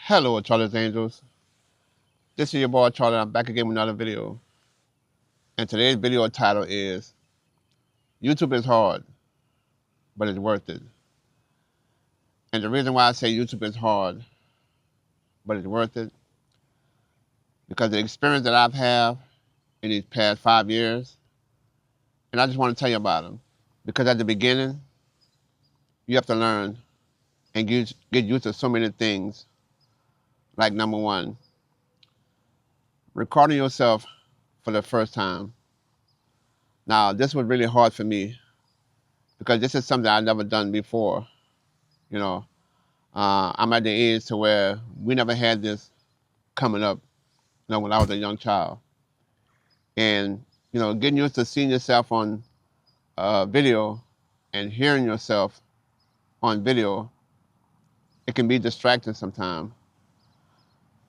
Hello, Charlie's Angels. This is your boy Charlie. I'm back again with another video. And today's video title is YouTube is hard, but it's worth it. And the reason why I say YouTube is hard, but it's worth it, because the experience that I've had in these past 5 years, and I just want to tell you about them. Because at the beginning, you have to learn and get used to so many things. Like number one, recording yourself for the first time. Now, this was really hard for me because this is something I've never done before. You know, I'm at the age to where we never had this coming up, when I was a young child. And, getting used to seeing yourself on video and hearing yourself on video, it can be distracting sometimes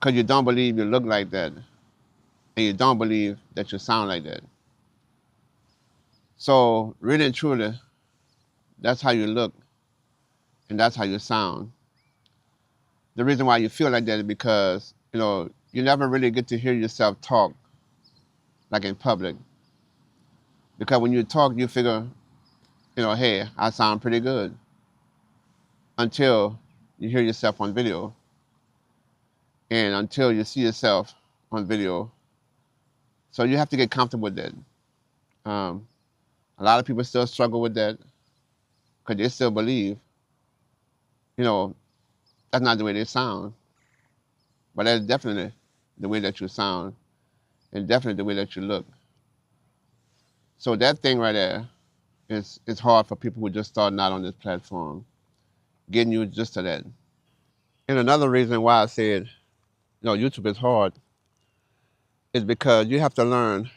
because you don't believe you look like that and you don't believe that you sound like that. So really and truly, that's how you look and that's how you sound. The reason why you feel like that is because, you never really get to hear yourself talk like in public. Because when you talk, you figure, hey, I sound pretty good until you hear yourself on video and until you see yourself on video. So you have to get comfortable with that. A lot of people still struggle with that because they still believe, that's not the way they sound. But that's definitely the way that you sound and definitely the way that you look. So that thing right there is hard for people who just starting out on this platform, getting you just to that. And another reason why I said, YouTube is hard is because you have to learn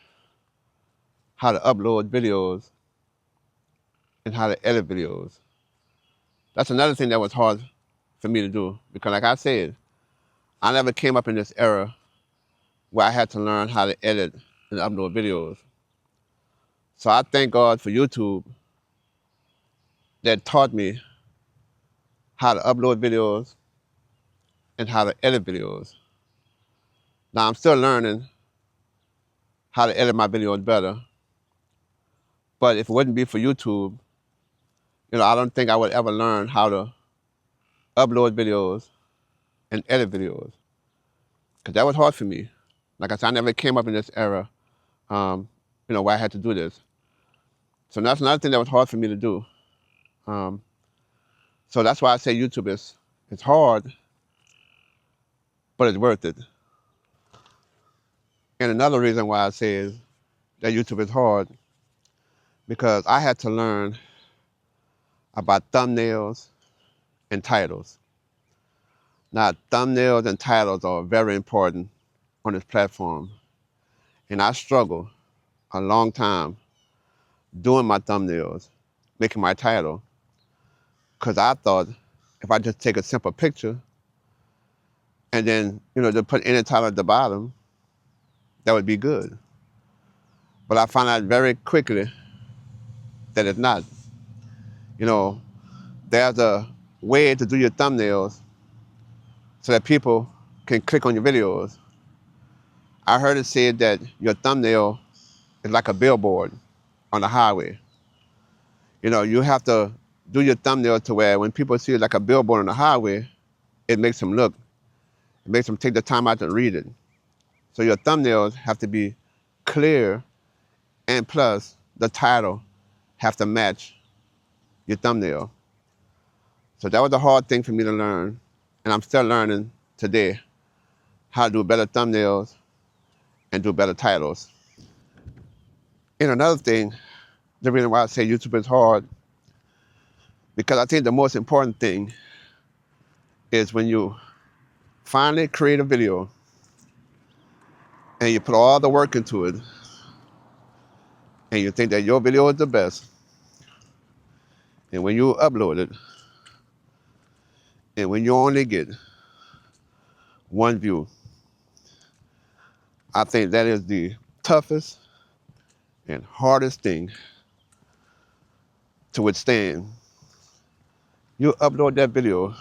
how to upload videos and how to edit videos. That's another thing that was hard for me to do because, like I said, I never came up in this era where I had to learn how to edit and upload videos. So I thank God for YouTube that taught me how to upload videos and how to edit videos. Now I'm still learning how to edit my videos better, but if it wouldn't be for YouTube, I don't think I would ever learn how to upload videos and edit videos, because that was hard for me. Like I said, I never came up in this era, where I had to do this. So that's another thing that was hard for me to do. So that's why I say YouTube is hard, but it's worth it. And another reason why I say is that YouTube is hard, because I had to learn about thumbnails and titles. Now, thumbnails and titles are very important on this platform. And I struggled a long time doing my thumbnails, making my title, because I thought if I just take a simple picture and then, just put any title at the bottom, that would be good. But I found out very quickly that it's not. There's a way to do your thumbnails so that people can click on your videos. I heard it said that your thumbnail is like a billboard on the highway. You have to do your thumbnail to where when people see it like a billboard on the highway, it makes them look. It makes them take the time out to read it. So your thumbnails have to be clear, and plus the title have to match your thumbnail. So that was a hard thing for me to learn, and I'm still learning today how to do better thumbnails and do better titles. And another thing, the reason why I say YouTube is hard, because I think the most important thing is when you finally create a video and you put all the work into it and you think that your video is the best, and when you upload it and when you only get one view, I think that is the toughest and hardest thing to withstand. You upload that video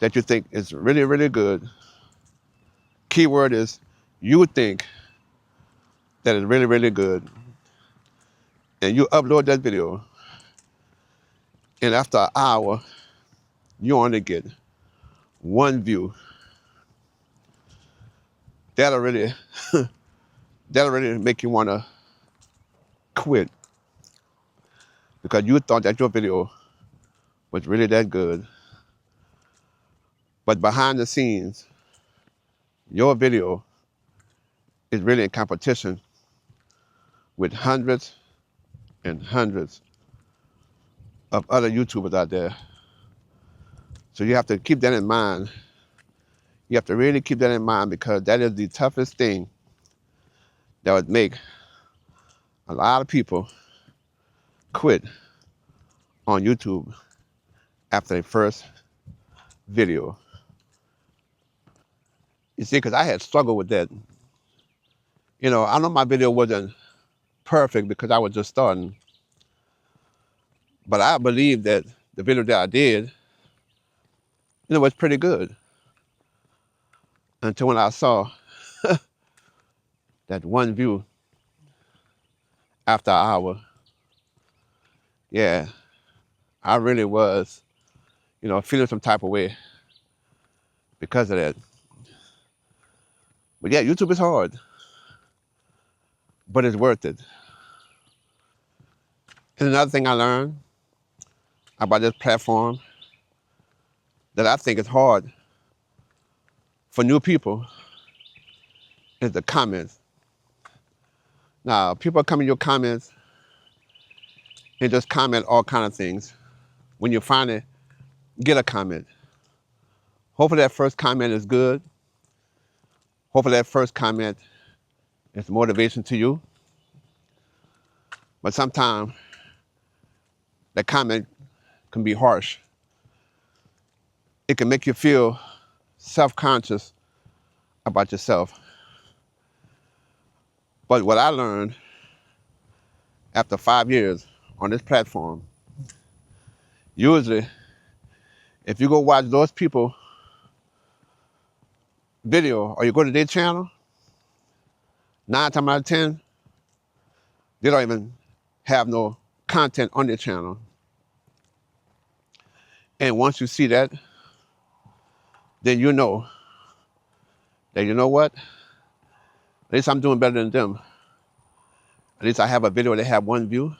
that you think is really, really good. Keyword is you think that is really, really good. And you upload that video. And after an hour, you only get one view. That'll really, that'll really make you want to quit. Because you thought that your video was really that good. But behind the scenes, your video is really in competition with hundreds and hundreds of other YouTubers out there. So you have to keep that in mind. You have to really keep that in mind, because that is the toughest thing that would make a lot of people quit on YouTube after their first video. You see, because I had struggled with that. You know, I know my video wasn't perfect because I was just starting. But I believe that the video that I did, was pretty good. Until when I saw that one view after an hour. Yeah, I really was, feeling some type of way because of that. But yeah, YouTube is hard, but it's worth it. And another thing I learned about this platform that I think is hard for new people is the comments. Now, people come in your comments and just comment all kind of things. When you finally get a comment, hopefully that first comment is good. Hopefully that first comment is motivation to you. But sometimes that comment can be harsh. It can make you feel self-conscious about yourself. But what I learned after 5 years on this platform, usually if you go watch those people video or you go to their channel, 9 times out of 10, they don't even have no content on their channel. And once you see that, then you know that, you know what? At least I'm doing better than them. At least I have a video that have one view,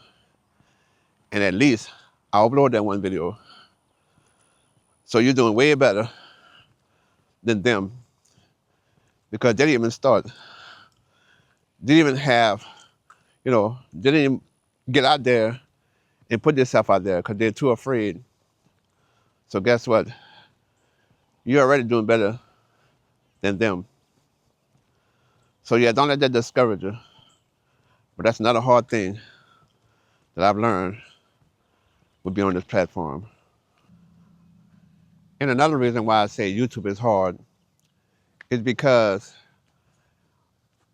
and at least I upload that one video. So you're doing way better than them, because they didn't even start. They didn't even have, they didn't even get out there and put themselves out there because they're too afraid. So guess what? You're already doing better than them. So yeah, don't let that discourage you. But that's another hard thing that I've learned with being on this platform. And another reason why I say YouTube is hard is because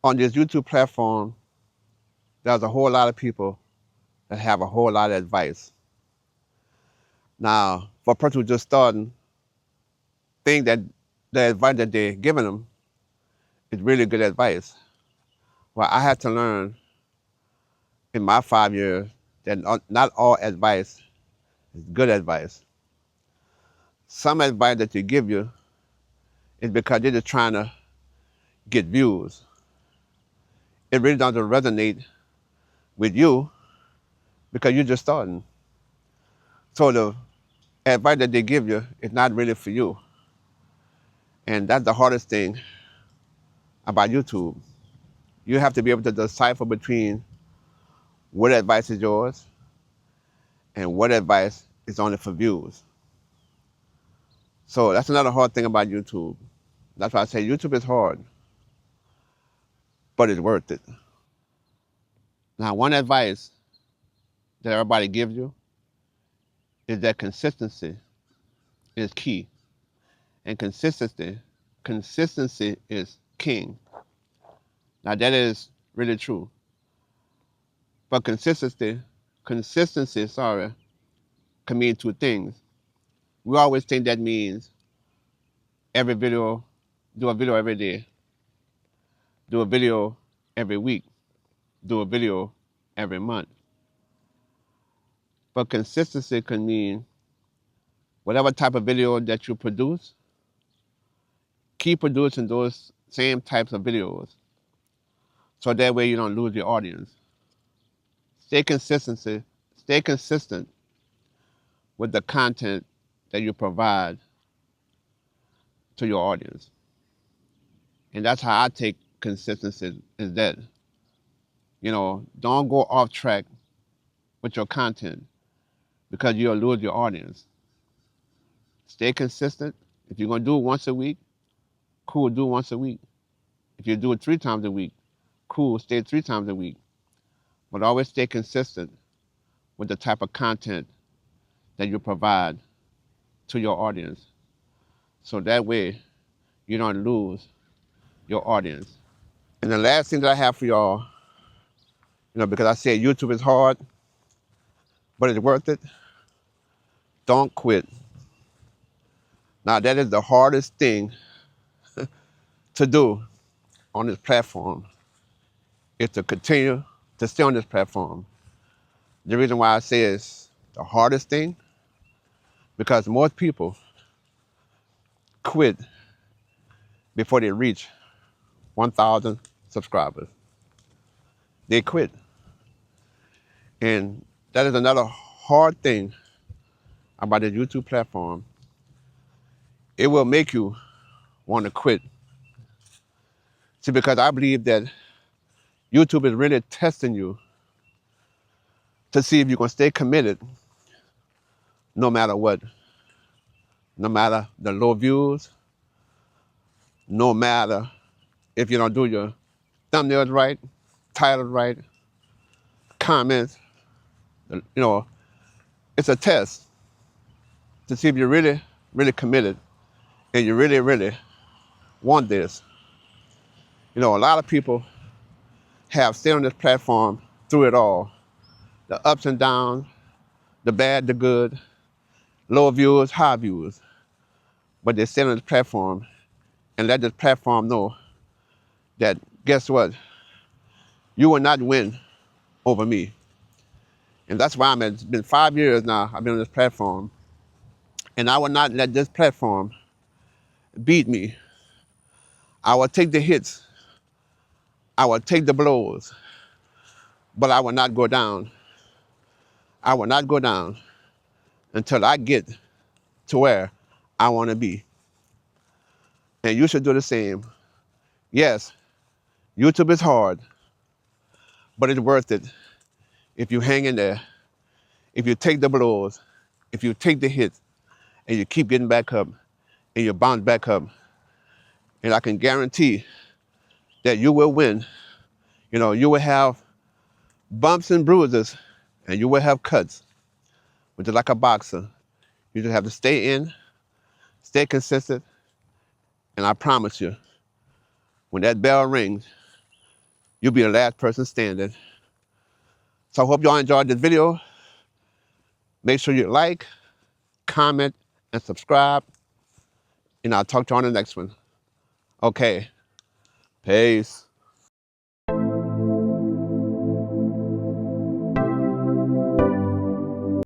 on this YouTube platform, there's a whole lot of people that have a whole lot of advice. Now, for a person who's just starting, think that the advice that they're giving them is really good advice. Well, I had to learn in my 5 years that not all advice is good advice. Some advice that they give you is because they're just trying to get views. It really doesn't resonate with you because you're just starting. So the advice that they give you is not really for you. And that's the hardest thing about YouTube. You have to be able to decipher between what advice is yours and what advice is only for views. So that's another hard thing about YouTube. That's why I say YouTube is hard, but it's worth it. Now, one advice that everybody gives you is that consistency is key. And consistency is king. Now, that is really true. But consistency, can mean two things. We always think that means every video, do a video every day, do a video every week, do a video every month. But consistency can mean whatever type of video that you produce, keep producing those same types of videos so that way you don't lose your audience. Stay consistent with the content that you provide to your audience. And that's how I take consistency, is that, don't go off track with your content because you'll lose your audience. Stay consistent. If you're going to do it once a week, cool, do it once a week. If you do it 3 times a week, cool, stay 3 times a week. But always stay consistent with the type of content that you provide to your audience. So that way you don't lose your audience. And the last thing that I have for y'all, because I said YouTube is hard, but it's worth it, don't quit. Now that is the hardest thing to do on this platform, is to continue to stay on this platform. The reason why I say it's the hardest thing, because most people quit before they reach 1,000 subscribers. They quit. And that is another hard thing about the YouTube platform. It will make you want to quit. See, because I believe that YouTube is really testing you to see if you're going to stay committed no matter what. No matter the low views, no matter if you don't do your thumbnails right, titles right, comments. It's a test to see if you're really, really committed and you really, really want this. A lot of people have stayed on this platform through it all. The ups and downs, the bad, the good, low views, high views. But they stay on this platform and let this platform know that, guess what? You will not win over me. And that's why it's been 5 years now I've been on this platform. And I will not let this platform beat me. I will take the hits. I will take the blows. But I will not go down. I will not go down until I get to where I want to be. And you should do the same. Yes, YouTube is hard, but it's worth it if you hang in there, if you take the blows, if you take the hits, and you keep getting back up, and you bounce back up. And I can guarantee that you will win. You will have bumps and bruises, and you will have cuts, which is like a boxer. You just have to stay in, stay consistent, and I promise you, when that bell rings, you'll be the last person standing. So I hope y'all enjoyed this video. Make sure you like, comment, and subscribe, and I'll talk to you on the next one. Okay, peace.